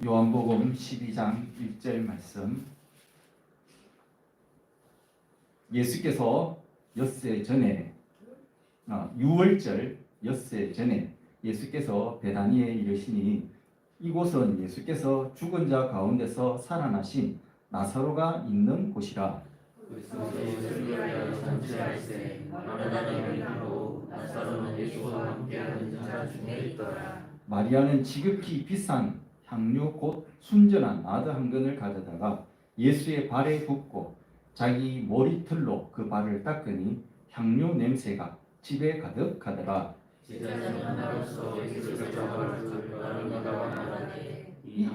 요한복음 12장 1절 말씀. 예수께서 엿새 전에 유월절 엿새 전에 예수께서 베다니에 이르시니 이곳은 예수께서 죽은 자 가운데서 살아나신 나사로가 있는 곳이라. 마리아는 지극히 비싼 향료 곧 순전한 나드 한 근을 가져다가 예수의 발에 붓고 자기 머리털로 그 발을 닦으니 향료 냄새가 집에 가득하더라.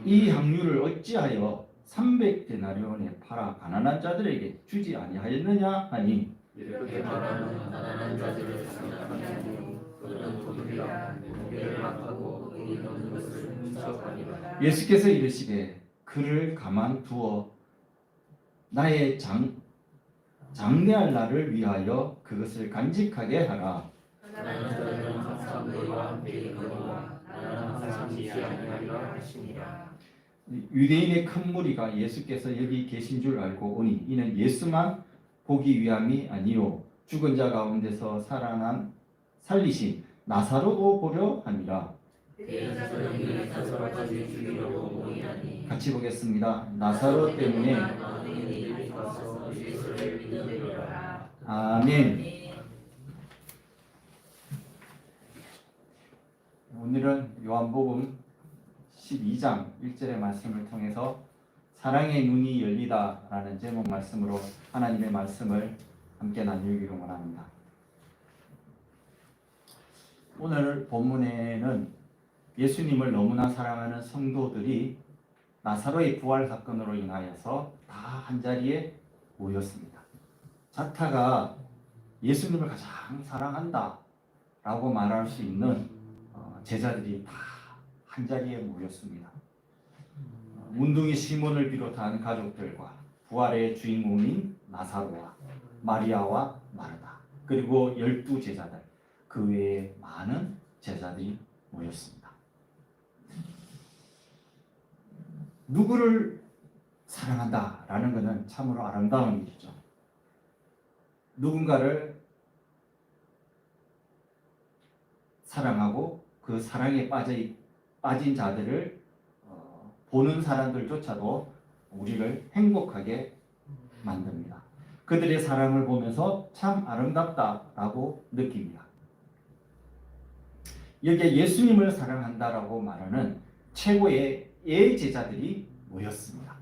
이 향료를 어찌하여 300데나리온에 팔아 가난한 자들에게 주지 아니하였느냐 하니, 이렇게 말하는 가난한 자들을 생각하니 그는 도둑이라 무게를 막하고 돈이 없는 것을 훔쳐가니라. 예수께서 이르시되 그를 가만 두어 나의 장래할 날을 위하여 그것을 간직하게 하라. 나는 저는 항상 너희와 함께 있거니와 나는 항상 지지 아니하리라 하시니라. 유대인의 큰 무리가 예수께서 여기 계신 줄 알고 오니 이는 예수만 보기 위함이 아니요 죽은 자 가운데서 살리신 나사로도 보려 함이라. 같이 보겠습니다. 나사로 때문에 아멘. 오늘은 요한복음 12장 1절의 말씀을 통해서 사랑의 눈이 열리다라는 제목 말씀으로 하나님의 말씀을 함께 나누기로 원합니다. 오늘 본문에는 예수님을 너무나 사랑하는 성도들이 나사로의 부활 사건으로 인하여서 다 한자리에 모였습니다. 자타가 예수님을 가장 사랑한다 라고 말할 수 있는 제자들이 다 한자리에 모였습니다. 문둥이 시몬을 비롯한 가족들과 부활의 주인공인 나사로와 마리아와 마르다, 그리고 12제자들, 그 외에 많은 제자들이 모였습니다. 누구를 사랑한다라는 것은 참으로 아름다운 일이죠. 누군가를 사랑하고 그 사랑에 빠진 자들을 보는 사람들조차도 우리를 행복하게 만듭니다. 그들의 사랑을 보면서 참 아름답다라고 느낍니다. 여기에 예수님을 사랑한다라고 말하는 최고의 예제자들이 모였습니다.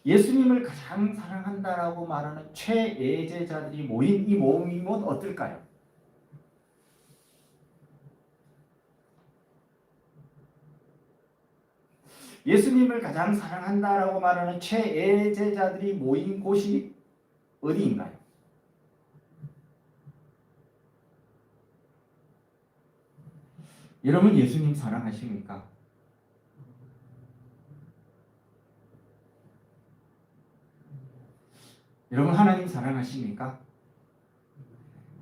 예수님을 가장 사랑한다라고 말하는 최예제자들이 모인 이 모임은 어떨까요? 예수님을 가장 사랑한다라고 말하는 최애제자들이 모인 곳이 어디인가요? 여러분 예수님 사랑하십니까? 여러분 하나님 사랑하십니까?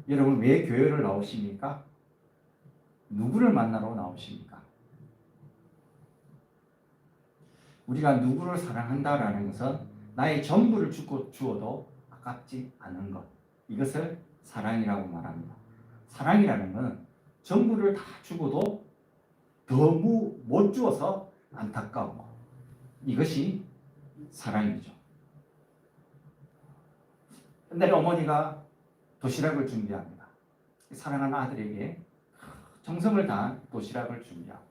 여러분 왜 교회를 나오십니까? 누구를 만나러 나오십니까? 우리가 누구를 사랑한다라는 것은 나의 전부를 주어도 아깝지 않은 것, 이것을 사랑이라고 말합니다. 사랑이라는 것은 전부를 다 주고도 너무 못 주어서 안타까운 것, 이것이 사랑이죠. 근데 어머니가 도시락을 준비합니다. 사랑하는 아들에게 정성을 다한 도시락을 준비하고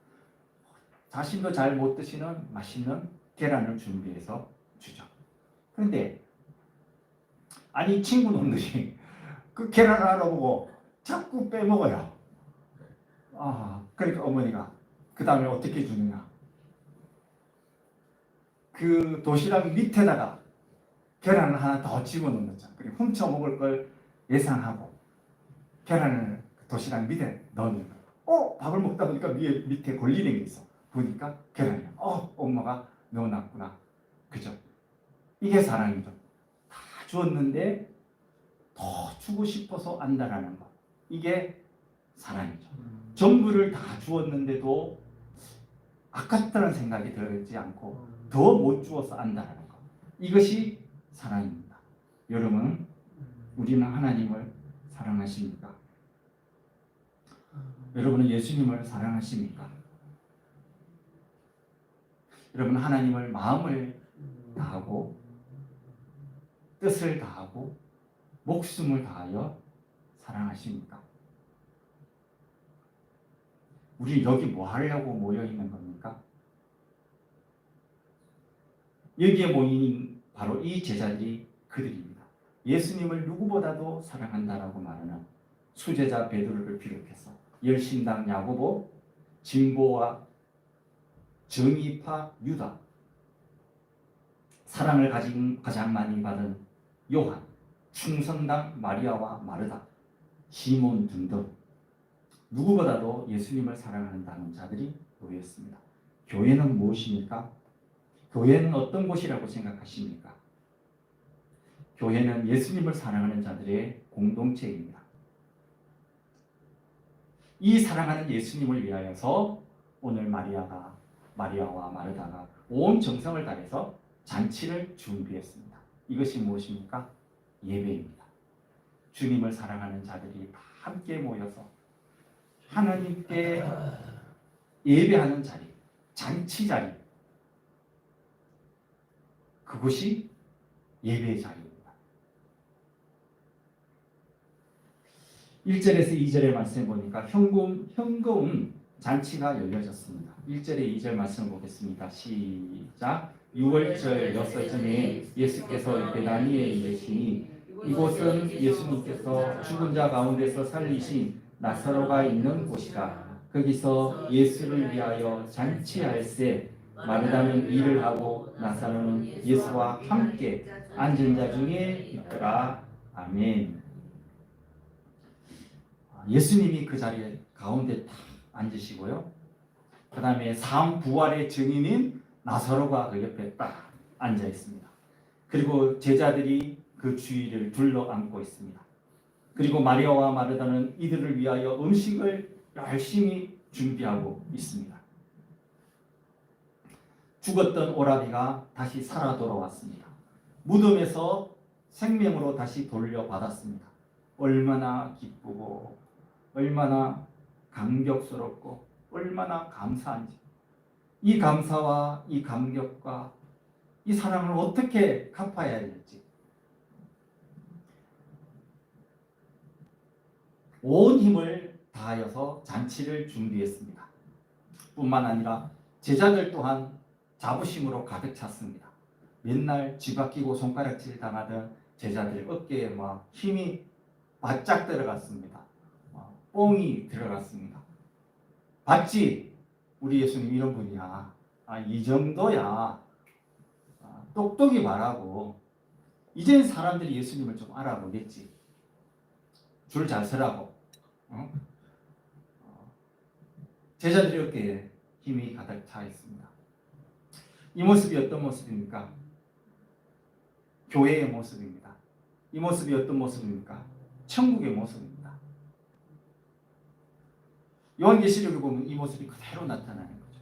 자신도 잘 못 드시는 맛있는 계란을 준비해서 주죠. 그런데 아니 친구놈들이 그 계란을 알아보고 자꾸 빼먹어요. 그러니까 어머니가 그 다음에 어떻게 주느냐, 그 도시락 밑에다가 계란을 하나 더 집어넣는 거죠. 그리고 훔쳐 먹을 걸 예상하고 계란을 도시락 밑에 넣는 거예요. 밥을 먹다 보니까 밑에 걸리는 게 있어. 보니까 계란이야. 엄마가 넣어놨구나. 그죠? 이게 사랑이죠. 다 주었는데 더 주고 싶어서 안다라는 것, 이게 사랑이죠. 전부를 다 주었는데도 아깝다는 생각이 들지 않고 더 못 주어서 안다는 것. 이것이 사랑입니다. 여러분, 우리는 하나님을 사랑하십니까? 여러분은 예수님을 사랑하십니까? 여러분, 하나님을 마음을 다하고 뜻을 다하고 목숨을 다하여 사랑하십니까? 우리 여기 뭐 하려고 모여 있는 겁니까? 여기에 모인 바로 이 제자들이 그들입니다. 예수님을 누구보다도 사랑한다라고 말하는 수제자 베드로를 비롯해서 열심당 야고보, 진보와 정의파 유다, 사랑을 가장 많이 받은 요한, 충성당 마리아와 마르다, 시몬 등등 누구보다도 예수님을 사랑한다는 자들이 모였습니다. 교회는 무엇입니까? 교회는 어떤 곳이라고 생각하십니까? 교회는 예수님을 사랑하는 자들의 공동체입니다. 이 사랑하는 예수님을 위하여서 오늘 마리아와 마르다가 온 정성을 다해서 잔치를 준비했습니다. 이것이 무엇입니까? 예배입니다. 주님을 사랑하는 자들이 다 함께 모여서 하나님께 예배하는 자리, 잔치 자리, 그것이 예배의 자리입니다. 1절에서 2절의 말씀을 보니까 현금 잔치가 열려졌습니다. 1절에 2절 말씀을 보겠습니다. 시작. 6월절 여섯쯤에 예수께서 베다니에 이르시니 이곳은 예수님께서 죽은 자 가운데서 살리신 나사로가 있는 곳이라. 거기서 예수를 위하여 잔치할세 마르다는 일을 하고 나사로는 예수와 함께 앉은 자 중에 있더라. 아멘. 예수님이 그 자리에 가운데 딱 앉으시고요. 그 다음에 사람 부활의 증인인 나사로가 그 옆에 딱 앉아 있습니다. 그리고 제자들이 그 주위를 둘러 앉고 있습니다. 그리고 마리아와 마르다는 이들을 위하여 음식을 열심히 준비하고 있습니다. 죽었던 오라비가 다시 살아 돌아왔습니다. 무덤에서 생명으로 다시 돌려받았습니다. 얼마나 기쁘고 얼마나 감격스럽고 얼마나 감사한지, 이 감사와 이 감격과 이 사랑을 어떻게 갚아야 될지 온 힘을 다하여서 잔치를 준비했습니다. 뿐만 아니라 제자들 또한 자부심으로 가득 찼습니다. 맨날 쥐바뀌고 손가락질 당하던 제자들 어깨에 막 힘이 바짝 들어갔습니다. 뽕이 들어갔습니다. 봤지? 우리 예수님 이런 분이야. 이 정도야. 똑똑히 말하고 이제 사람들이 예수님을 좀 알아보겠지. 줄 잘 서라고. 제자들이 어깨에 힘이 가득 차 있습니다. 이 모습이 어떤 모습입니까? 교회의 모습입니다. 이 모습이 어떤 모습입니까? 천국의 모습입니다. 요한계시록에 보면 이 모습이 그대로 나타나는 거죠.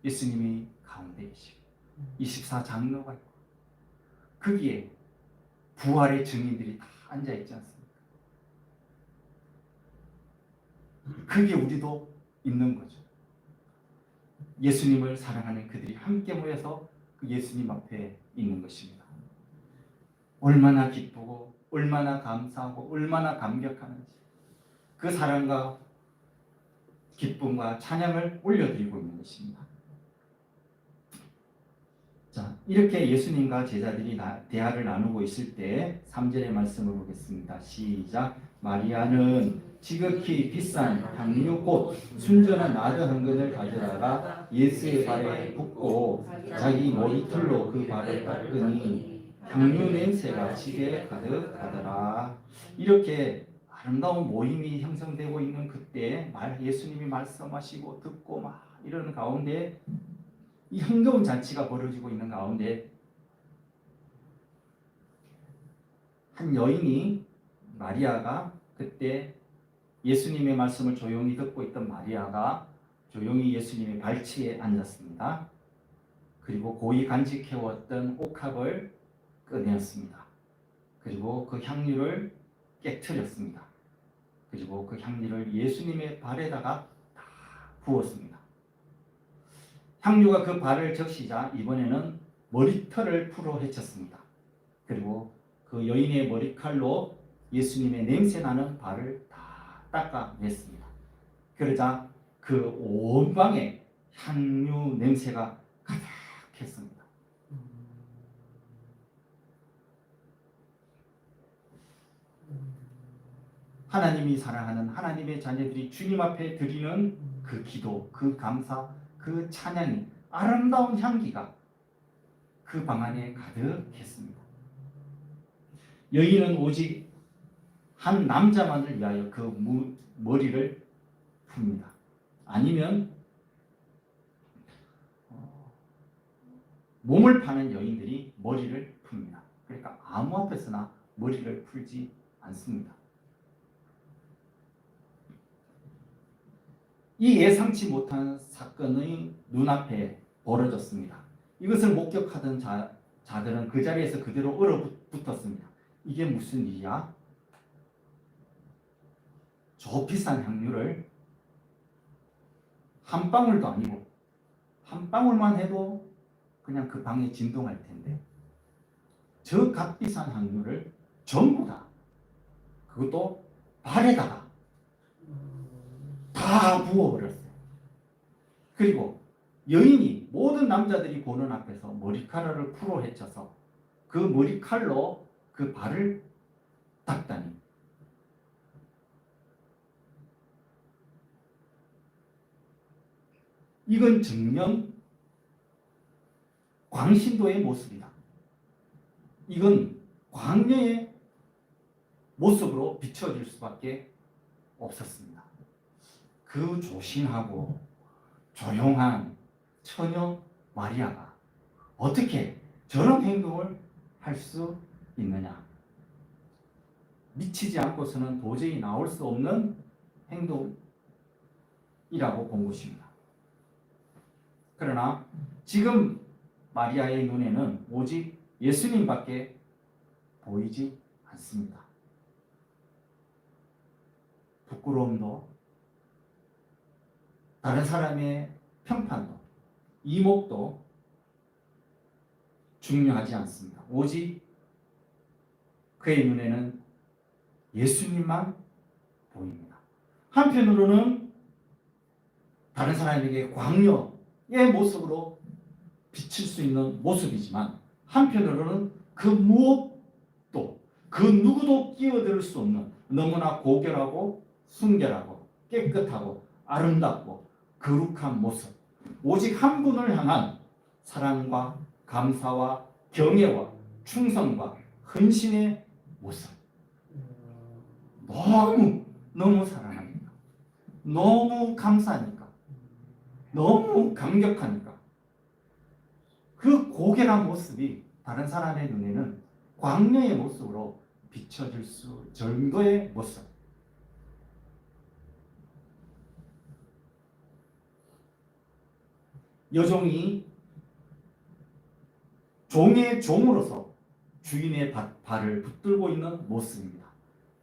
예수님이 가운데 계시고 24장로가 있고 거기에 부활의 증인들이 다 앉아있지 않습니까? 거기에 우리도 있는 거죠. 예수님을 사랑하는 그들이 함께 모여서 그 예수님 앞에 있는 것입니다. 얼마나 기쁘고 얼마나 감사하고 얼마나 감격하는지 그 사랑과 기쁨과 찬양을 올려드리고 있는 것입니다. 자, 이렇게 예수님과 제자들이 대화를 나누고 있을 때 3절의 말씀을 보겠습니다. 시작. 마리아는 지극히 비싼 향유꽃 순전한 나드 한 근을 가져다가 예수의 발에 붓고 자기 머리털로 그 발을 닦으니 향유 냄새가 집에 가득하더라. 이렇게 아름다운 모임이 형성되고 있는 그때 예수님이 말씀하시고 듣고 막 이러는 가운데 이 흥겨운 잔치가 벌어지고 있는 가운데 한 여인이 마리아가 그때 예수님의 말씀을 조용히 듣고 있던 마리아가 조용히 예수님의 발치에 앉았습니다. 그리고 고이 간직해왔던 옥합을 꺼내었습니다. 그리고 그 향유를 깨트렸습니다. 그리고 그 향유를 예수님의 발에다가 다 부었습니다. 향유가 그 발을 적시자 이번에는 머리털을 풀어 헤쳤습니다. 그리고 그 여인의 머리칼로 예수님의 냄새나는 발을 다 닦아냈습니다. 그러자 그 온 방에 향유 냄새가 가득했습니다. 하나님이 사랑하는 하나님의 자녀들이 주님 앞에 드리는 그 기도, 그 감사, 그 찬양이 아름다운 향기가 그 방 안에 가득했습니다. 여인은 오직 한 남자만을 위하여 그 머리를 풉니다. 아니면 몸을 파는 여인들이 머리를 풉니다. 그러니까 아무 앞에서나 머리를 풀지 않습니다. 이 예상치 못한 사건의 눈앞에 벌어졌습니다. 이것을 목격하던 자들은 그 자리에서 그대로 얼어붙었습니다. 이게 무슨 일이야? 저 비싼 향유를 한 방울도 아니고 한 방울만 해도 그냥 그 방에 진동할 텐데 저 값비싼 향유를 전부 다 그것도 발에다가 다 부어버렸어요. 그리고 여인이 모든 남자들이 보는 앞에서 머리카락을 풀어 헤쳐서 그 머리칼로 그 발을 닦다니 이건 정녕 광신도의 모습이다. 이건 광녀의 모습으로 비춰질 수밖에 없었습니다. 그 조신하고 조용한 처녀 마리아가 어떻게 저런 행동을 할 수 있느냐? 미치지 않고서는 도저히 나올 수 없는 행동이라고 본 것입니다. 그러나 지금 마리아의 눈에는 오직 예수님밖에 보이지 않습니다. 부끄러움도 다른 사람의 평판도 이목도 중요하지 않습니다. 오직 그의 눈에는 예수님만 보입니다. 한편으로는 다른 사람에게 광녀의 모습으로 비칠 수 있는 모습이지만 한편으로는 그 무엇도 그 누구도 끼어들 수 없는 너무나 고결하고 순결하고 깨끗하고 아름답고 거룩한 모습, 오직 한 분을 향한 사랑과 감사와 경애와 충성과 헌신의 모습. 너무 사랑하니까, 너무 감사하니까, 너무 감격하니까 그 고결한 모습이 다른 사람의 눈에는 광녀의 모습으로 비춰질 수 정도의 모습. 여종이 종의 종으로서 주인의 발을 붙들고 있는 모습입니다.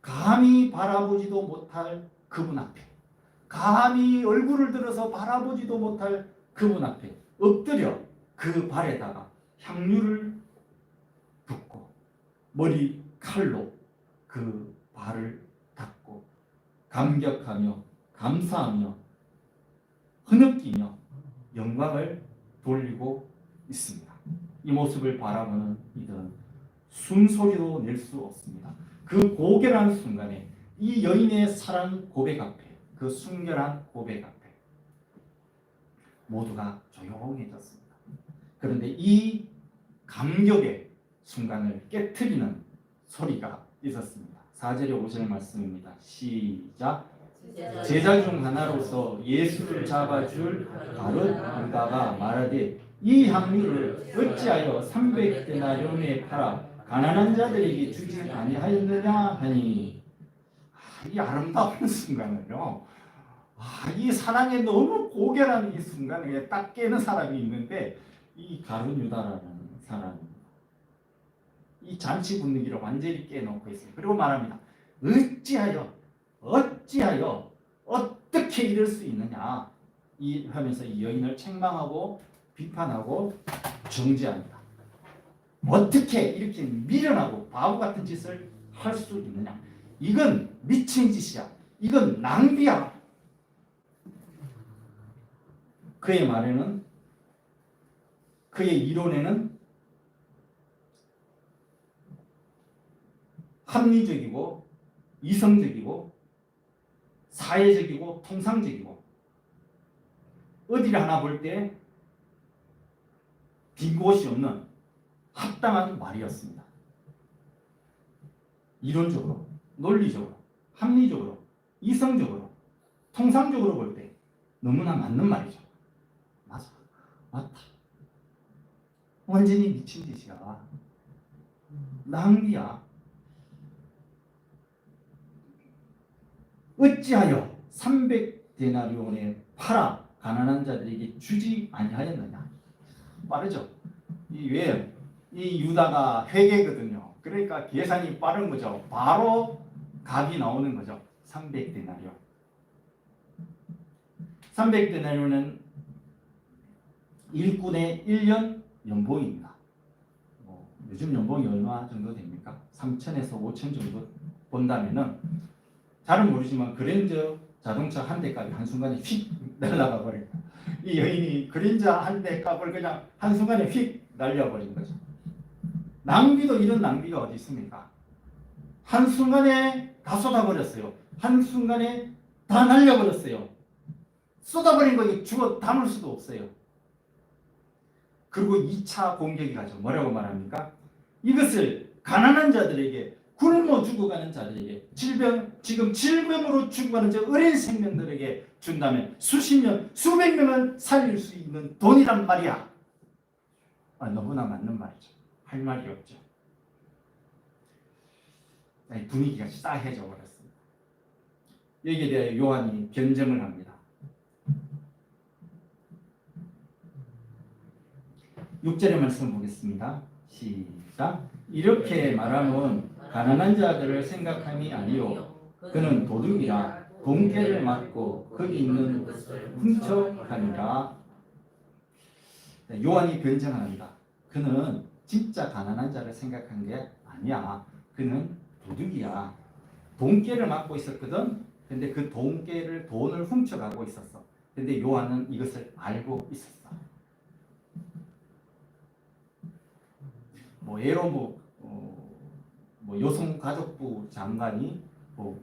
감히 바라보지도 못할 그분 앞에, 감히 얼굴을 들어서 바라보지도 못할 그분 앞에 엎드려 그 발에다가 향유를 붓고 머리칼로 그 발을 닦고 감격하며 감사하며 흐느끼며 영광을 돌리고 있습니다. 이 모습을 바라보는 이들은 숨소리도 낼 수 없습니다. 그 고결한 순간에 이 여인의 사랑 고백 앞에, 그 순결한 고백 앞에 모두가 조용해졌습니다. 그런데 이 감격의 순간을 깨트리는 소리가 있었습니다. 4절에 5절 말씀입니다. 시작. 제자 중 하나로서 예수를 잡아줄 바롯 유다가 말하되 이 향유를 어찌하여 300데나리온에 팔아 가난한 자들에게 주지 아니하였느냐 하니, 이 아름다운 순간을요, 이 사랑에 너무 고개라는 이 순간에 딱 깨는 사람이 있는데 이 가룟 유다라는 사람입니다. 이 잔치 분위기를 완전히 깨놓고 있어요. 그리고 말합니다. 어찌하여 어떻게 이럴 수 있느냐 하면서 이 여인을 책망하고 비판하고 정죄합니다. 어떻게 이렇게 미련하고 바보 같은 짓을 할 수 있느냐. 이건 미친 짓이야. 이건 낭비야. 그의 말에는, 그의 이론에는 합리적이고 이성적이고 사회적이고 통상적이고 어디를 하나 볼 때 빈 곳이 없는 합당한 말이었습니다. 이론적으로, 논리적으로, 합리적으로, 이성적으로, 통상적으로 볼 때 너무나 맞는 말이죠. 맞아, 맞다. 완전히 미친 짓이야. 낭비야. 어찌하여 300데나리온에 팔아 가난한 자들에게 주지 아니하였느냐. 빠르죠. 이 유다가 회계거든요. 그러니까 계산이 빠른 거죠. 바로 값이 나오는 거죠. 300데나리온. 300데나리온은 일꾼의 1년 연봉입니다. 요즘 연봉이 얼마 정도 됩니까? 3천에서 5천 정도 본다면은 잘은 모르지만 그랜저 자동차 한 대 값이 한순간에 휙 날아가 버립니다. 이 여인이 그랜저 한 대 값을 그냥 한순간에 휙 날려버린 거죠. 낭비도 이런 낭비가 어디 있습니까? 한순간에 다 쏟아버렸어요. 한순간에 다 날려버렸어요. 쏟아버린 거 주워 담을 수도 없어요. 그리고 2차 공격이 가죠. 뭐라고 말합니까? 이것을 가난한 자들에게, 굶어 죽어가는 자들에게, 지금 질병으로 죽어가는 저 어린 생명들에게 준다면 수십 명, 수백 명을 살릴 수 있는 돈이란 말이야. 너무나 맞는 말이죠. 할 말이 없죠. 분위기가 싸해져 버렸습니다. 여기에 대해 요한이 변증을 합니다. 6절의 말씀 보겠습니다. 시작. 이렇게 말하면 가난한 자들을 생각함이 아니요 그는 도둑이라 돈깨를 맞고 거기 있는 것을 훔쳐가니라. 요한이 변증합니다. 그는 진짜 가난한 자를 생각한 게 아니야. 그는 도둑이야. 돈깨를 맞고 있었거든. 근데 그 돈을 훔쳐가고 있었어. 근데 요한은 이것을 알고 있었어. 예로 여성가족부 장관이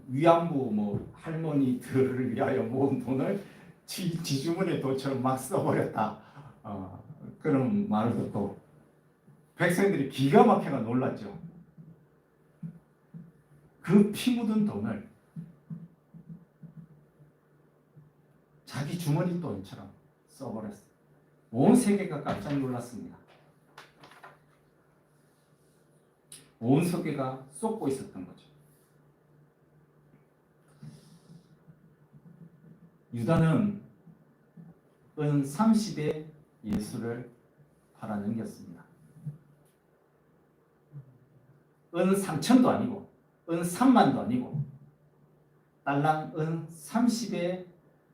위안부 할머니들을 위하여 모은 돈을 지주문의 돈처럼 막 써버렸다. 그런 말을 듣고 백성들이 기가 막혀가 놀랐죠. 그 피 묻은 돈을 자기 주머니 돈처럼 써버렸어요. 온 세계가 깜짝 놀랐습니다. 온 세계가 쏟고 있었던 거죠. 유다는 은 30에 예수를 팔아넘겼습니다. 은 3천도 아니고 은 3만도 아니고 딸랑 은 30의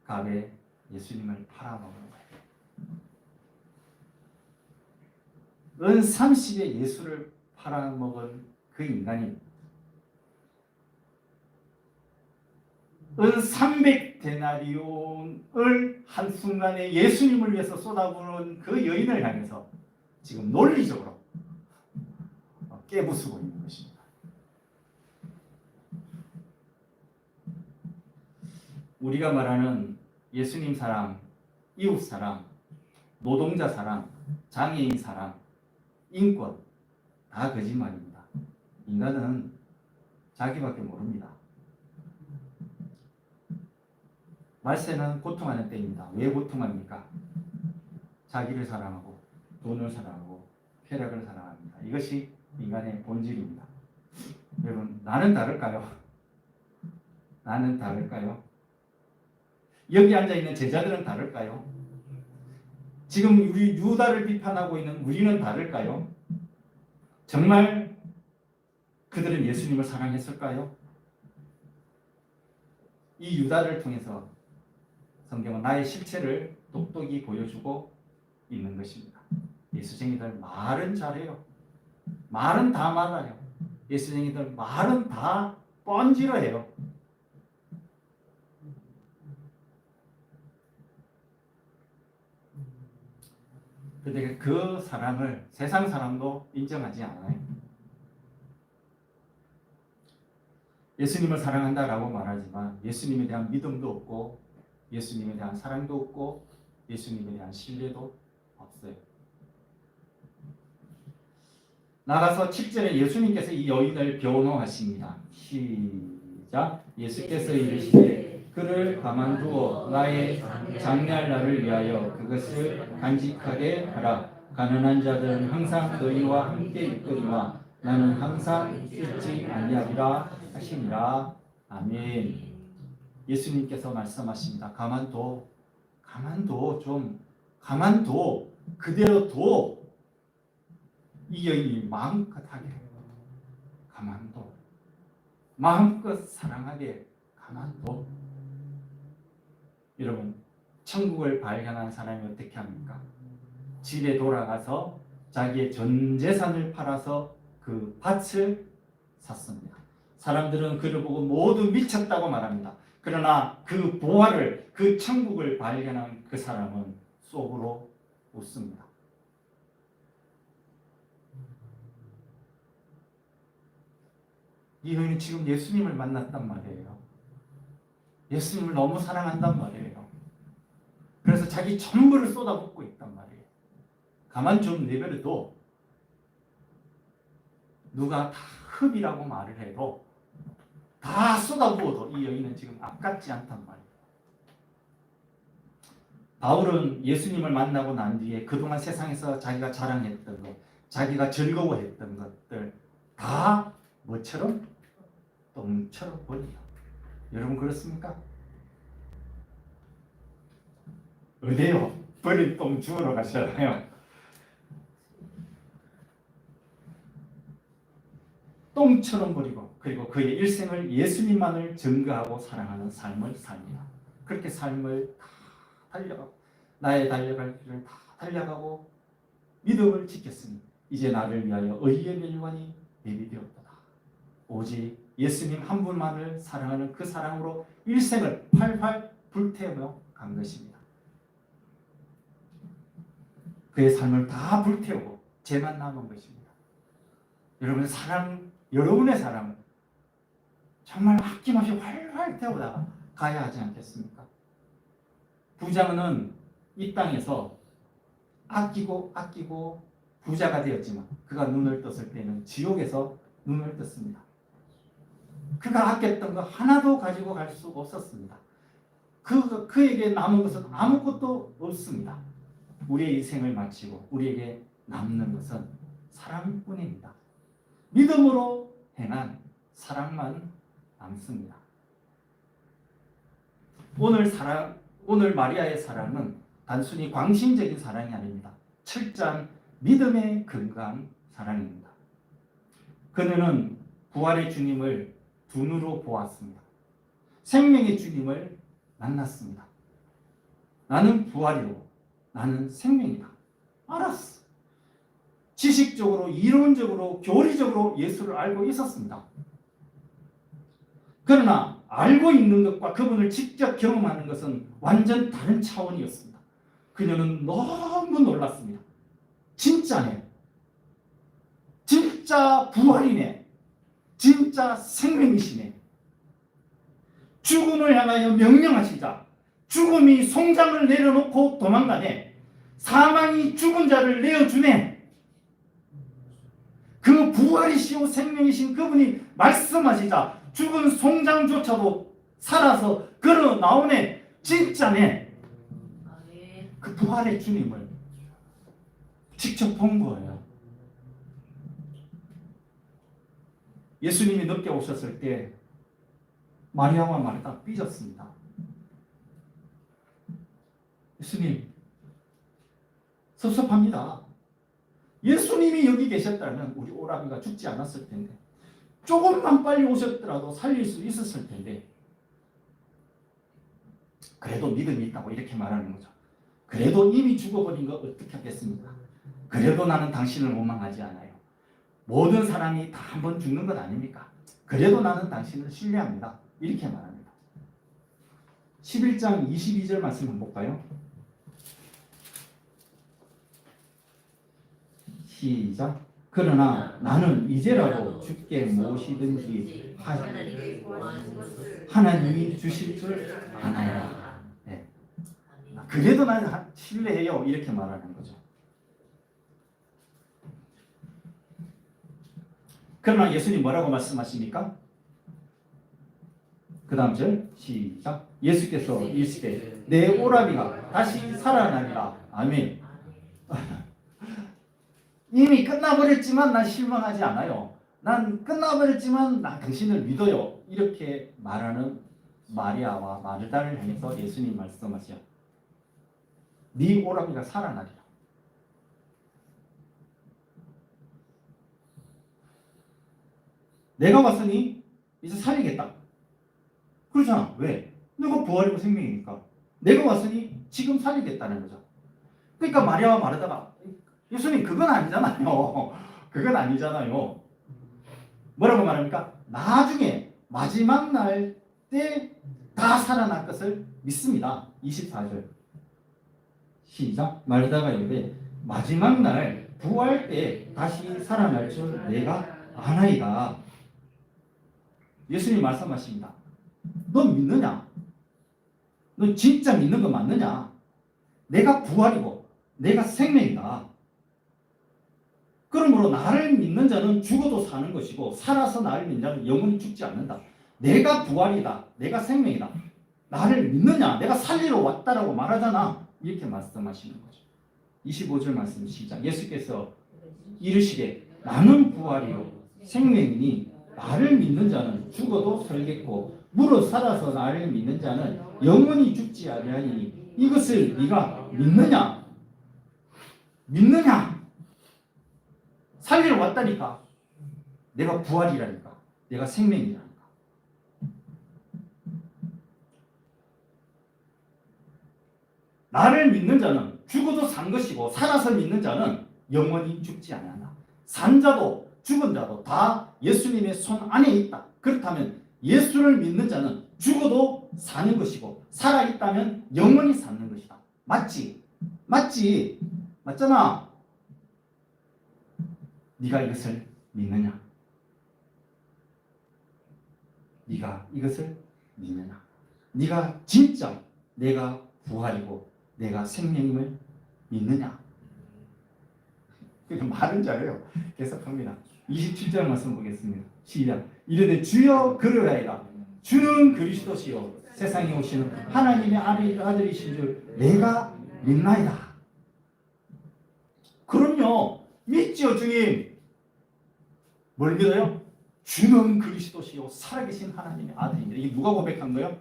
값에 예수님을 팔아먹은 거예요. 은 30에 예수를 팔아먹은 그 인간이 은 300데나리온을 한순간에 예수님을 위해서 쏟아부은 그 여인을 향해서 지금 논리적으로 깨부수고 있는 것입니다. 우리가 말하는 예수님 사랑, 이웃 사랑, 노동자 사랑, 장애인 사랑, 인권 다 거짓말입니다. 인간은 자기밖에 모릅니다. 말세는 고통하는 때입니다. 왜 고통합니까? 자기를 사랑하고 돈을 사랑하고 쾌락을 사랑합니다. 이것이 인간의 본질입니다. 여러분, 나는 다를까요? 나는 다를까요? 여기 앉아있는 제자들은 다를까요? 지금 우리 유다를 비판하고 있는 우리는 다를까요? 정말 그들은 예수님을 사랑했을까요? 이 유다를 통해서 성경은 나의 실체를 똑똑히 보여주고 있는 것입니다. 예수쟁이들 말은 잘해요. 말은 다 말아요. 예수쟁이들 말은 다 뻔질어해요. 그런데 그 사랑을 세상 사람도 인정하지 않아요. 예수님을 사랑한다라고 말하지만 예수님에 대한 믿음도 없고 예수님에 대한 사랑도 없고 예수님에 대한 신뢰도 없어요. 나가서 7절에 예수님께서 이 여인을 변호하십니다. 시작. 예수께서 이르시되 그를 가만두어 나의 장례할 날을 위하여 그것을 간직하게 하라. 가난한 자들은 항상 너희와 함께 있거니와 나는 항상 있지 아니하리라 하시니라. 아멘. 예수님께서 말씀하십니다. 가만둬. 좀 가만둬. 그대로 둬. 이 여인이 마음껏 하게 가만둬. 마음껏 사랑하게 가만둬. 여러분, 천국을 발견한 사람이 어떻게 합니까? 집에 돌아가서 자기의 전 재산을 팔아서 그 밭을 샀습니다. 사람들은 그를 보고 모두 미쳤다고 말합니다. 그러나 그 보화를, 그 천국을 발견한 그 사람은 속으로 웃습니다. 이 여인은 지금 예수님을 만났단 말이에요. 예수님을 너무 사랑한단 말이에요. 그래서 자기 전부를 쏟아붓고 있단 말이에요. 가만 좀 내버려둬. 누가 다 흡이라고 말을 해도 다 쏟아부어도 이 여인은 지금 아깝지 않단 말이에요. 바울은 예수님을 만나고 난 뒤에 그동안 세상에서 자기가 자랑했던 것, 자기가 즐거워했던 것들 다 뭐처럼? 똥처럼 버려요. 여러분 그렇습니까? 어디요? 버린 똥 주우러 가시잖아요. 똥처럼 버리고 그리고 그의 일생을 예수님만을 증거하고 사랑하는 삶을 삽니다. 그렇게 삶을 다 달려가고 나의 달려갈 길을 다 달려가고 믿음을 지켰으니 이제 나를 위하여 의의 멸관이 예비되었도다. 오직 예수님 한 분만을 사랑하는 그 사랑으로 일생을 활활 불태우며 간 것입니다. 그의 삶을 다 불태우고 죄만 남은 것입니다. 여러분의 사랑은 정말 아낌없이 활활 태우다가 가야 하지 않겠습니까? 부자는 이 땅에서 아끼고 부자가 되었지만 그가 눈을 떴을 때는 지옥에서 눈을 떴습니다. 그가 아꼈던 거 하나도 가지고 갈 수 없었습니다. 그에게 남은 것은 아무것도 없습니다. 우리의 인생을 마치고 우리에게 남는 것은 사랑뿐입니다. 믿음으로 행한 사랑만 남습니다. 오늘 마리아의 사랑은 단순히 광신적인 사랑이 아닙니다. 철저한 믿음에 근거한 사랑입니다. 그녀는 부활의 주님을 두 눈으로 보았습니다. 생명의 주님을 만났습니다. 나는 부활이고 나는 생명이다. 알았어. 지식적으로, 이론적으로, 교리적으로 예수를 알고 있었습니다. 그러나 알고 있는 것과 그분을 직접 경험하는 것은 완전 다른 차원이었습니다. 그녀는 너무 놀랐습니다. 진짜네. 진짜 부활이네. 진짜 생명이시네. 죽음을 향하여 명령하시자 죽음이 송장을 내려놓고 도망가네. 사망이 죽은 자를 내어주네. 그 부활이시오 생명이신 그분이 말씀하시자 죽은 송장조차도 살아서 걸어 나오네. 진짜네. 그 부활의 주님을 직접 본 거예요. 예수님이 늦게 오셨을 때 마리아와 마르다 삐졌습니다. 예수님, 섭섭합니다. 예수님이 여기 계셨다면 우리 오라비가 죽지 않았을 텐데, 조금만 빨리 오셨더라도 살릴 수 있었을 텐데, 그래도 믿음이 있다고 이렇게 말하는 거죠. 그래도 이미 죽어버린 거 어떻게 하겠습니까? 그래도 나는 당신을 원망하지 않아요. 모든 사람이 다 한 번 죽는 것 아닙니까? 그래도 나는 당신을 신뢰합니다. 이렇게 말합니다. 11장 22절 말씀 한번 볼까요? 시작. 그러나 나는 이제라도 주께 무엇이든지 하나님이 주실 줄 아나요. 네. 그래도 나는 신뢰해요. 이렇게 말하는 거죠. 그러나 예수님 뭐라고 말씀하십니까? 그 다음 절 시작. 예수께서 이르시되 내 오라비가 다시 살아나리라. 아멘. 이미 끝나버렸지만 난 실망하지 않아요. 난 끝나버렸지만 난 당신을 믿어요. 이렇게 말하는 마리아와 마르다를 향해서 예수님 말씀하시죠. 네 오라비가 살아나리라. 내가 왔으니 이제 살리겠다. 그렇잖아. 왜? 내가 부활이고 생명이니까. 내가 왔으니 지금 살리겠다는 거죠. 그러니까 마리아와 마르다가 예수님 그건 아니잖아요. 그건 아니잖아요. 뭐라고 말합니까? 나중에 마지막 날 때 다 살아날 것을 믿습니다. 24절 시작. 마르다가 이르되 마지막 날 부활 때 다시 살아날 줄 내가 아나이다. 예수님 말씀하십니다. 너 믿느냐? 너 진짜 믿는 거 맞느냐? 내가 부활이고 내가 생명이다. 그러므로 나를 믿는 자는 죽어도 사는 것이고 살아서 나를 믿는 자는 영원히 죽지 않는다. 내가 부활이다. 내가 생명이다. 나를 믿느냐? 내가 살리러 왔다라고 말하잖아. 이렇게 말씀하시는 거죠. 25절 말씀 시작. 예수께서 이르시되 나는 부활이요 생명이니 나를 믿는 자는 죽어도 살겠고 무릇 살아서 나를 믿는 자는 영원히 죽지 아니하니 이것을 네가 믿느냐? 믿느냐? 살리러 왔다니까. 내가 부활이라니까. 내가 생명이라니까. 나를 믿는 자는 죽어도 산 것이고 살아서 믿는 자는 영원히 죽지 않는다. 산 자도 죽은 자도 다 예수님의 손 안에 있다. 그렇다면 예수를 믿는 자는 죽어도 사는 것이고 살아있다면 영원히 사는 것이다. 맞지? 맞지? 맞잖아. 네가 이것을 믿느냐? 네가 이것을 믿느냐? 네가 진짜 내가 부활이고 내가 생명임을 믿느냐? 말은 잘해요. 계속합니다. 27절 말씀 보겠습니다. 시작. 이르되 주여 그러하이다. 주는 그리스도시요 세상에 오시는 하나님의 아들이신 줄 내가 믿나이다. 그럼요. 믿지요 주님. 뭘 믿어요? 주는 그리스도시요 살아계신 하나님의 아들입니다. 이게 누가 고백한 거예요?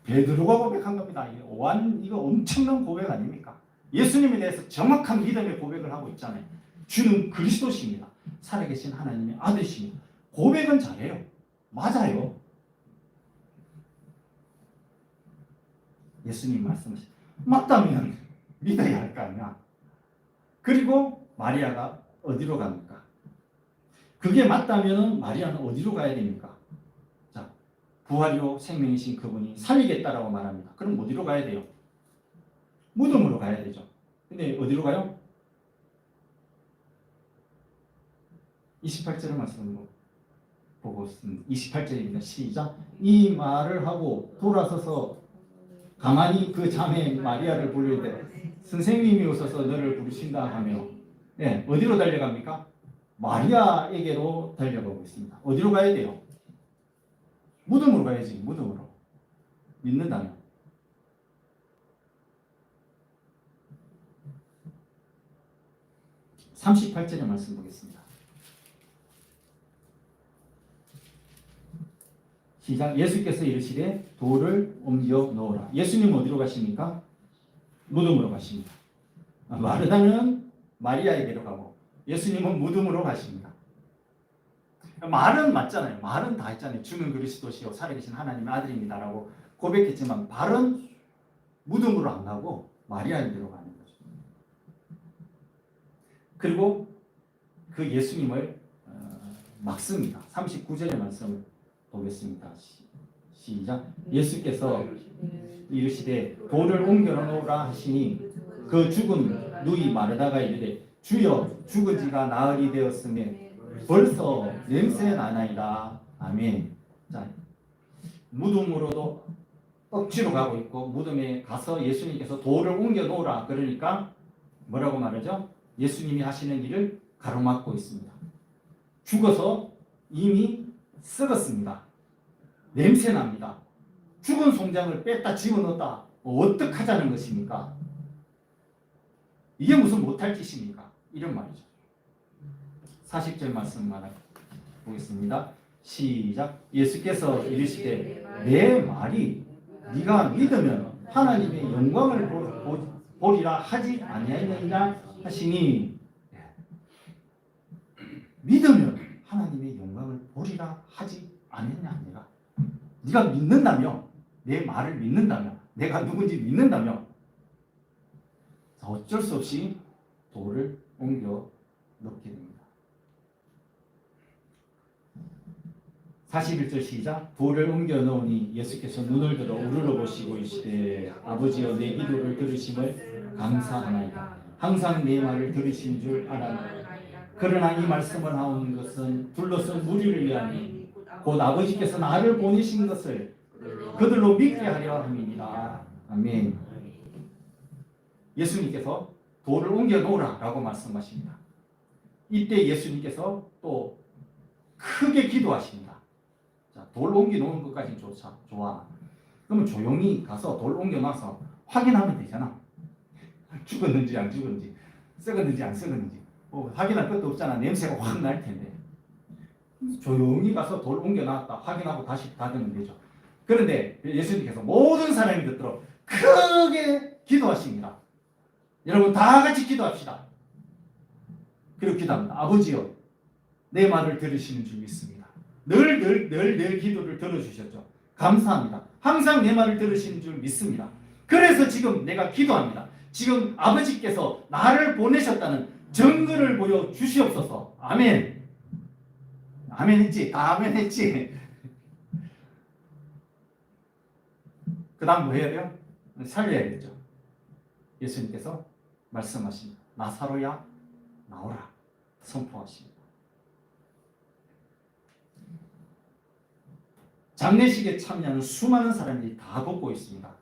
베드로가 고백한 겁니다. 이거 엄청난 고백 아닙니까? 예수님에 대해서 정확한 믿음의 고백을 하고 있잖아요. 주는 그리스도십니다. 살아계신 하나님의 아들이십니다. 고백은 잘해요. 맞아요. 예수님 말씀하신 맞다면 믿어야 할 거 아니야. 그리고 마리아가 어디로 갑니까? 그게 맞다면 마리아는 어디로 가야 됩니까? 자, 부활이요 생명이신 그분이 살리겠다라고 말합니다. 그럼 어디로 가야 돼요? 무덤으로 가야 되죠. 근데 어디로 가요? 28절의 말씀 보고 있습니다. 28절입니다. 시작. 이 말을 하고 돌아서서 가만히 그 자매 마리아를 부를 때 선생님이 오셔서 너를 부르신다 하며 어디로 달려갑니까? 마리아에게로 달려가고 있습니다. 어디로 가야 돼요? 무덤으로 가야지. 무덤으로. 믿는다면. (38절의) 말씀 보겠습니다. 시작. 예수께서 이르시되 돌을 옮겨 놓으라. 예수님 어디로 가십니까? 무덤으로 가십니다. 마르다는 마리아에게로 가고 예수님은 무덤으로 가십니다. 말은 맞잖아요. 말은 다 했잖아요. 주는 그리스도시요 살아계신 하나님의 아들입니다라고 고백했지만 발은 무덤으로 안 가고 마리아에게로 가는 거죠. 그리고 그 예수님을 막습니다. 39절의 말씀을 보겠습니다. 시작. 예수께서 이르시되 돌을 옮겨 놓으라 하시니 그 죽은 누이 마르다가 이르되 주여 죽은 지가 나흘이 되었으며 벌써 냄새 나나이다. 아멘. 자, 무덤으로도 억지로 가고 있고 무덤에 가서 예수님께서 돌을 옮겨 놓으라 그러니까 뭐라고 말하죠? 예수님이 하시는 일을 가로막고 있습니다. 죽어서 이미 썩었습니다. 냄새 납니다. 죽은 송장을 뺐다 집어넣었다 어떡하자는 것입니까? 이게 무슨 못할 짓입니까? 이런 말이죠. 40절 말씀만 보겠습니다. 시작. 예수께서 이르시되 내 말이 네가 믿으면 하나님의 영광을 보리라 하지 아니하느냐 하시니 믿으면 하나님의 영광을 보리라 하지 않느냐 아니라 네가 믿는다며 내 말을 믿는다며 내가 누군지 믿는다며 어쩔 수 없이 돌을 옮겨 넣게 됩니다. 41절 시작. 돌을 옮겨 넣으니 예수께서 눈을 들어 우러러 보시고 이르시되 아버지여 내 기도를 들으심을 감사하나이다. 항상 내 말을 들으신 줄 알아나이다. 그러나 이 말씀을 하온 것은 둘러선 무리를 위하니 곧 아버지께서 나를 보내신 것을 그들로 믿게 하려 함이니라. 아멘. 예수님께서 돌을 옮겨 놓으라 라고 말씀하십니다. 이때 예수님께서 또 크게 기도하십니다. 자, 돌 옮겨 놓은 것까지는 좋아. 그러면 조용히 가서 돌 옮겨 놔서 확인하면 되잖아. 죽었는지 안 죽었는지, 썩었는지 안 썩었는지 확인할 것도 없잖아. 냄새가 확 날 텐데. 조용히 가서 돌 옮겨 놨다 확인하고 다시 닫으면 되죠. 그런데 예수님께서 모든 사람이 듣도록 크게 기도하십니다. 여러분 다 같이 기도합시다. 그리고 기도합니다. 아버지여 내 말을 들으시는 줄 믿습니다. 늘 기도를 들어주셨죠. 감사합니다. 항상 내 말을 들으시는 줄 믿습니다. 그래서 지금 내가 기도합니다. 지금 아버지께서 나를 보내셨다는 증거를 보여주시옵소서. 아멘. 아멘 했지? 다 아멘 했지? 그 다음 뭐 해야 돼요? 살려야겠죠. 예수님께서 말씀하십니다. 나사로야 나오라 선포하십니다. 장례식에 참여하는 수많은 사람들이 다 보고 있습니다.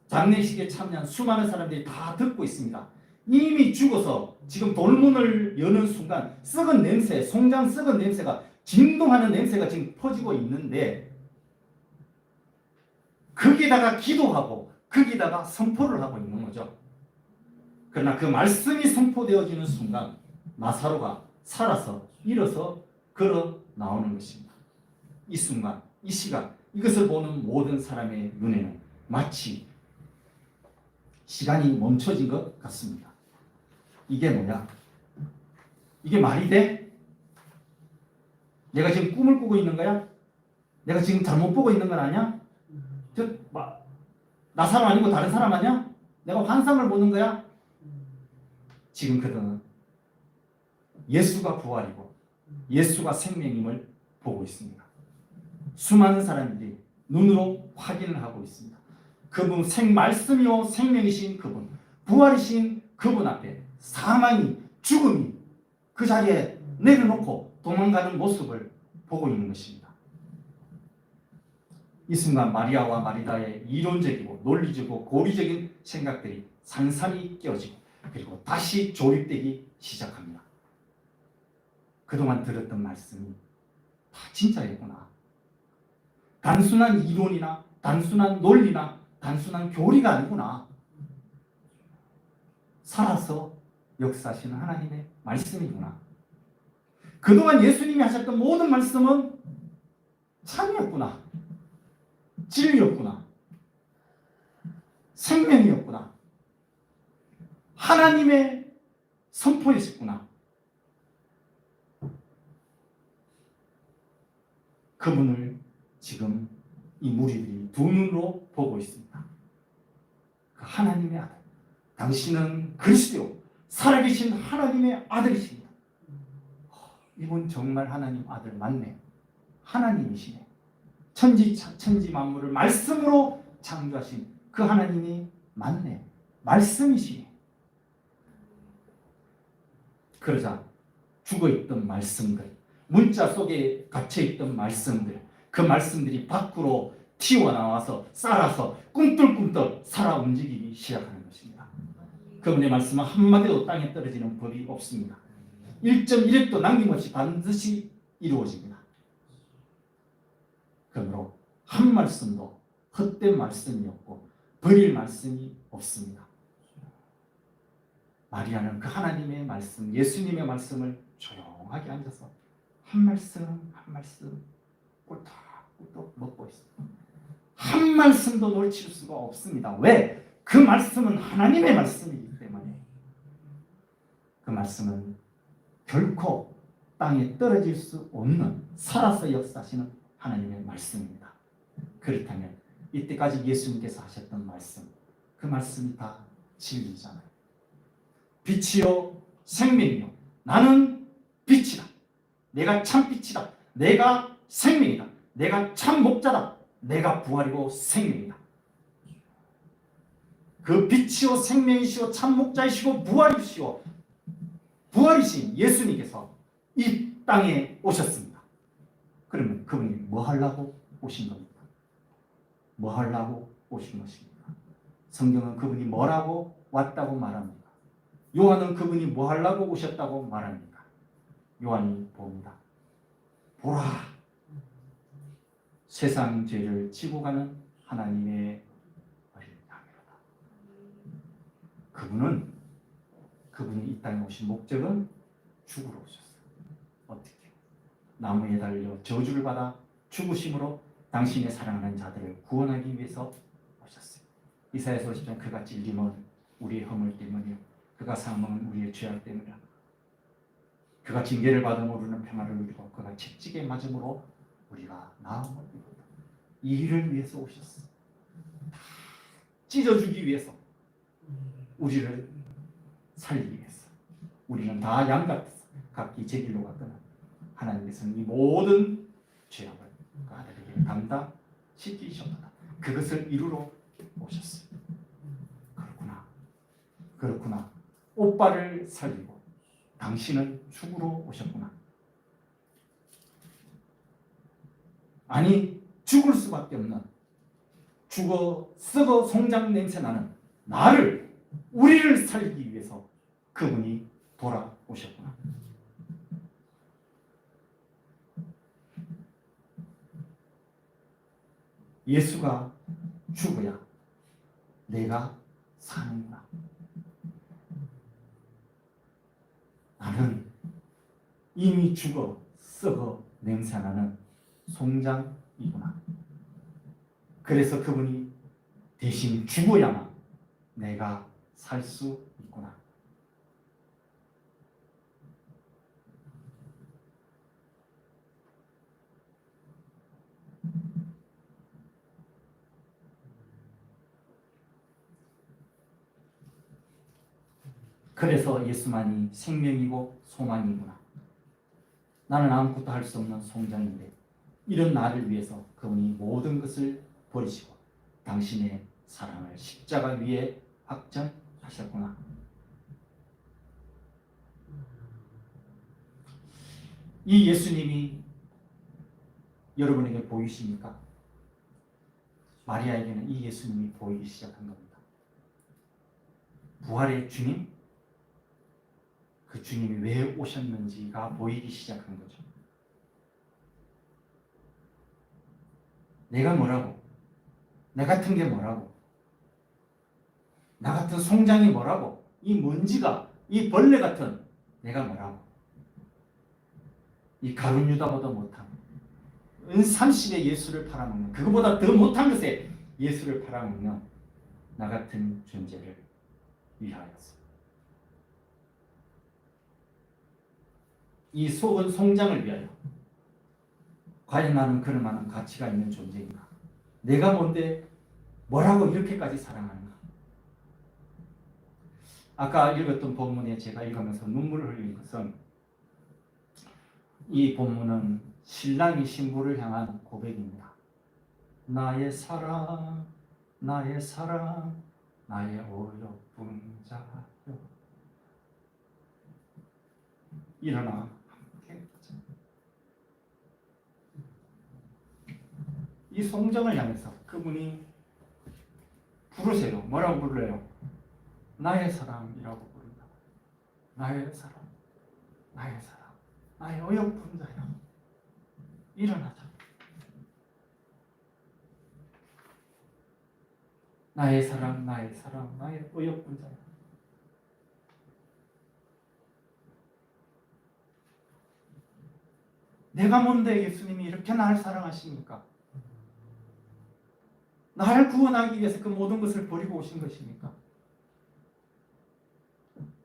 장례식에 참여한 수많은 사람들이 다 듣고 있습니다. 이미 죽어서 지금 돌문을 여는 순간 썩은 냄새, 송장 썩은 냄새가 진동하는 냄새가 지금 퍼지고 있는데 거기다가 기도하고 거기다가 선포를 하고 있는 거죠. 그러나 그 말씀이 선포되어지는 순간 나사로가 살아서 일어서 걸어 나오는 것입니다. 이 순간, 이 시간, 이것을 보는 모든 사람의 눈에는 마치 시간이 멈춰진 것 같습니다. 이게 뭐야? 이게 말이 돼? 내가 지금 꿈을 꾸고 있는 거야? 내가 지금 잘못 보고 있는 건 아니야? 나 사람 아니고 다른 사람 아니야? 내가 환상을 보는 거야? 지금 그들은 예수가 부활이고 예수가 생명임을 보고 있습니다. 수많은 사람들이 눈으로 확인을 하고 있습니다. 그분 말씀이요 생명이신 그분, 부활이신 그분 앞에 사망이, 죽음이 그 자리에 내려놓고 도망가는 모습을 보고 있는 것입니다. 이 순간 마리아와 마리다의 이론적이고 논리적이고 고리적인 생각들이 산산이 깨어지고 그리고 다시 조립되기 시작합니다. 그동안 들었던 말씀이 다 진짜였구나. 단순한 이론이나 단순한 논리나 단순한 교리가 아니구나. 살아서 역사하시는 하나님의 말씀이구나. 그동안 예수님이 하셨던 모든 말씀은 참이었구나. 진리였구나. 생명이었구나. 하나님의 선포였구나. 그분을 지금 이 무리들이 두 눈으로 보고 있습니다. 그 하나님의 아들, 당신은 그리스도 살아계신 하나님의 아들이십니다. 이분 정말 하나님 아들 맞네. 하나님이시네. 천지 만물을 말씀으로 창조하신 그 하나님이 맞네. 말씀이시네. 그러자 죽어있던 말씀들, 문자 속에 갇혀있던 말씀들, 그 말씀들이 밖으로 튀어나와서 살아서 꿈틀꿈틀 살아 움직이기 시작하는 것입니다. 그분의 말씀은 한마디도 땅에 떨어지는 법이 없습니다. 1.1획도 남김없이 반드시 이루어집니다. 그러므로 한 말씀도 헛된 말씀이 없고 버릴 말씀이 없습니다. 마리아는 그 하나님의 말씀, 예수님의 말씀을 조용하게 앉아서 한 말씀 한 말씀 꿀떡꿀떡 먹고 있습니다. 한 말씀도 놓칠 수가 없습니다. 왜? 그 말씀은 하나님의 말씀이기 때문에. 그 말씀은 결코 땅에 떨어질 수 없는, 살아서 역사하시는 하나님의 말씀입니다. 그렇다면 이때까지 예수님께서 하셨던 말씀, 그 말씀이 다 진리잖아요. 빛이요 생명이요, 나는 빛이다. 내가 참 빛이다. 내가 생명이다. 내가 참 목자다. 내가 부활이고 생명이다. 그 빛이요 생명이시오 참 목자이시고 부활이신 예수님께서 이 땅에 오셨습니다. 그러면 그분이 뭐 하려고 오신 겁니까? 뭐 하려고 오신 것입니까? 성경은 그분이 뭐라고 왔다고 말합니까? 요한은 그분이 뭐 하려고 오셨다고 말합니까? 요한이 봅니다. 보라, 세상 죄를 지고 가는 하나님의 어린 양이로다. 그분이 이 땅에 오신 목적은 죽으러 오셨어요. 어떻게? 나무에 달려 저주를 받아 죽으심으로 당신의 사랑하는 자들을 구원하기 위해서 오셨어요. 이사야서 50장 그가 찔림은 우리의 허물 때문이요 그가 상함은 우리의 죄악 때문이라. 그가 징계를 받아 모르는 평화를 누리고 그가 채찍에 맞음으로 우리가 나음을 입었다. 이 일을 위해서 오셨어. 다 찢어주기 위해서, 우리를 살리기 위해서. 우리는 다 양 같아서 각기 제 길로 갔거나 하나님께서는 이 모든 죄악을 그 아들에게 감당시키셨다. 그것을 이루러 오셨어요. 그렇구나. 오빠를 살리고 당신은 죽으러 오셨구나. 아니, 죽을 수밖에 없는, 죽어 썩어 송장 냄새 나는 우리를 살리기 위해서 그분이 돌아오셨구나. 예수가 죽어야 내가 사는구나. 나는 이미 죽어 썩어 냄새나는 송장이구나. 그래서 그분이 대신 죽어야만 내가 살 수 있구나. 그래서 예수만이 생명이고 소망이구나. 나는 아무것도 할 수 없는 송장인데 이런 나를 위해서 그분이 모든 것을 버리시고 당신의 사랑을 십자가 위에 확정하셨구나. 이 예수님이 여러분에게 보이십니까? 마리아에게는 이 예수님이 보이기 시작한 겁니다. 부활의 주님, 그 주님이 왜 오셨는지가 보이기 시작한 거죠. 내가 뭐라고? 나 같은 게 뭐라고? 나 같은 송장이 뭐라고? 이 먼지가, 이 벌레 같은 내가 뭐라고? 이 가룟 유다보다 못한, 은 30에 예수를 팔아먹는, 그거보다 더 못한 것에 예수를 팔아먹는 나 같은 존재를 위하여서 이 속은 성장을 위하여. 과연 나는 그럴 만한 가치가 있는 존재인가? 내가 뭔데 뭐라고 이렇게까지 사랑하는가? 아까 읽었던 본문에 제가 읽으면서 눈물을 흘린 것은 이 본문은 신랑이 신부를 향한 고백입니다. 나의 사랑, 나의 사랑, 나의 어여쁜 자여. 일어나. 이 성정을 향해서 그분이 부르세요. 뭐라고 불러요? 나의 사랑이라고 부른다. 나의 사랑, 나의 사랑, 나의 어여쁜 자여. 일어나자. 나의 사랑, 나의 사랑, 나의 어여쁜 자여. 내가 뭔데 예수님이 이렇게 나를 사랑하십니까? 나를 구원하기 위해서 그 모든 것을 버리고 오신 것입니까?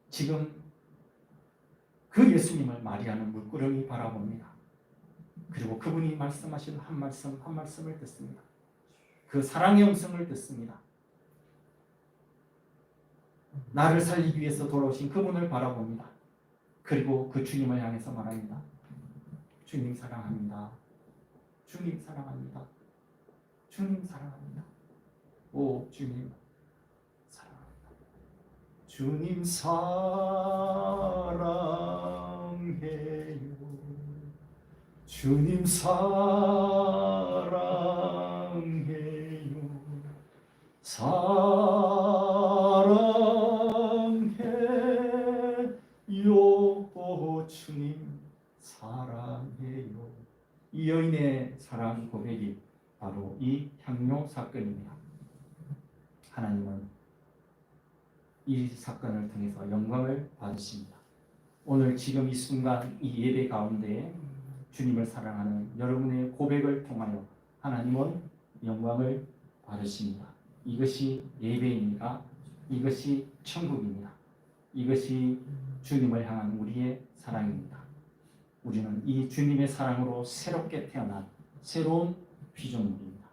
지금 그 예수님을 마리아는 물끄러미 바라봅니다. 그리고 그분이 말씀하신 한 말씀 한 말씀을 듣습니다. 그 사랑의 음성을 듣습니다. 나를 살리기 위해서 돌아오신 그분을 바라봅니다. 그리고 그 주님을 향해서 말합니다. 주님 사랑합니다. 주님 사랑합니다. 주님 사랑합니다. 오 주님 사랑합니다. 주님 사랑해요. 주님 사랑해요. 사랑해요. 주님 사랑해요. 이 여인의 사랑 고백이 바로 이 향료 사건입니다. 하나님은 이 사건을 통해서 영광을 받으십니다. 오늘 지금 이 순간 이 예배 가운데 주님을 사랑하는 여러분의 고백을 통하여 하나님은 영광을 받으십니다. 이것이 예배입니다. 이것이 천국입니다. 이것이 주님을 향한 우리의 사랑입니다. 우리는 이 주님의 사랑으로 새롭게 태어난 새로운 피조물입니다.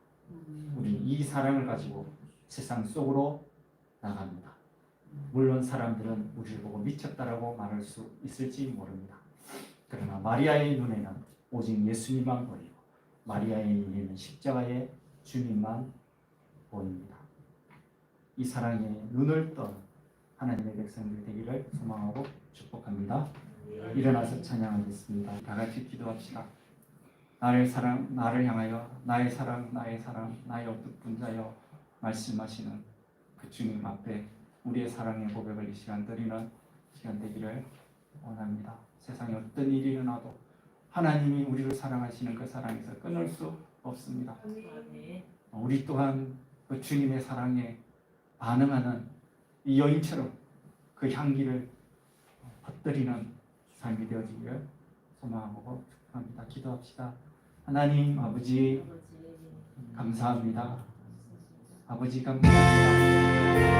우리는 이 사랑을 가지고 세상 속으로 나갑니다. 물론 사람들은 우리를 보고 미쳤다라고 말할 수 있을지 모릅니다. 그러나 마리아의 눈에는 오직 예수님만 보이고 마리아의 눈에는 십자가의 주님만 보입니다. 이 사랑에 눈을 뜬 하나님의 백성들 되기를 소망하고 축복합니다. 일어나서 찬양하겠습니다. 다 같이 기도합시다. 나를 향하여 나의 사랑, 나의 사랑, 나의 어떤 자여 말씀하시는 그 주님 앞에 우리의 사랑의 고백을 이 시간 드리는 시간 되기를 원합니다. 세상에 어떤 일이 일어나도 하나님이 우리를 사랑하시는 그 사랑에서 끊을 수 없습니다. 우리 또한 그 주님의 사랑에 반응하는 이 여인처럼 그 향기를 퍼뜨리는 삶이 되어지기를 소망하고 축복합니다. 기도합시다. 하나님 아버지 감사합니다. 아버지 감사합니다.